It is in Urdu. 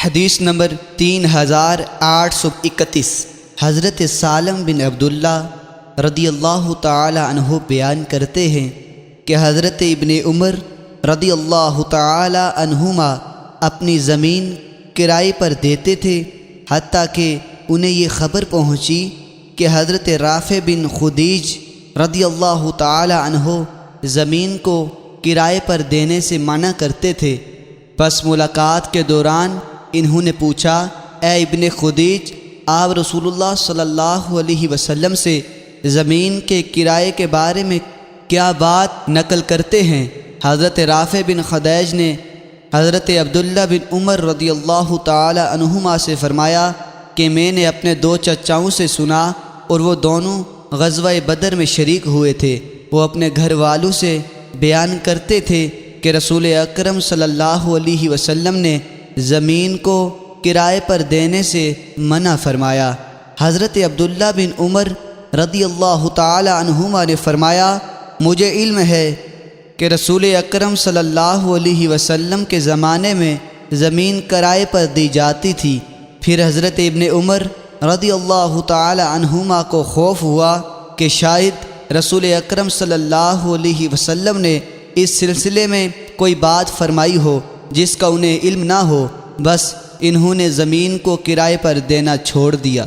حدیث نمبر 3831 حضرت سالم بن عبداللہ رضی اللہ تعالی عنہ بیان کرتے ہیں کہ حضرت ابن عمر رضی اللہ تعالی عنہما اپنی زمین کرائے پر دیتے تھے، حتیٰ کہ انہیں یہ خبر پہنچی کہ حضرت رافع بن خدیج رضی اللہ تعالی عنہ زمین کو کرائے پر دینے سے منع کرتے تھے۔ پس ملاقات کے دوران انہوں نے پوچھا، اے ابن خدیج، آپ رسول اللہ صلی اللہ علیہ وسلم سے زمین کے کرائے کے بارے میں کیا بات نقل کرتے ہیں؟ حضرت رافع بن خدیج نے حضرت عبداللہ بن عمر رضی اللہ تعالی عنہما سے فرمایا کہ میں نے اپنے دو چچاؤں سے سنا اور وہ دونوں غزوہ بدر میں شریک ہوئے تھے۔ وہ اپنے گھر والوں سے بیان کرتے تھے کہ رسول اکرم صلی اللہ علیہ وسلم نے زمین کو کرائے پر دینے سے منع فرمایا۔ حضرت عبداللہ بن عمر رضی اللہ تعالی عنہما نے فرمایا، مجھے علم ہے کہ رسول اکرم صلی اللہ علیہ وسلم کے زمانے میں زمین کرائے پر دی جاتی تھی۔ پھر حضرت ابن عمر رضی اللہ تعالی عنہما کو خوف ہوا کہ شاید رسول اکرم صلی اللہ علیہ وسلم نے اس سلسلے میں کوئی بات فرمائی ہو جس کا انہیں علم نہ ہو، بس انہوں نے زمین کو کرائے پر دینا چھوڑ دیا۔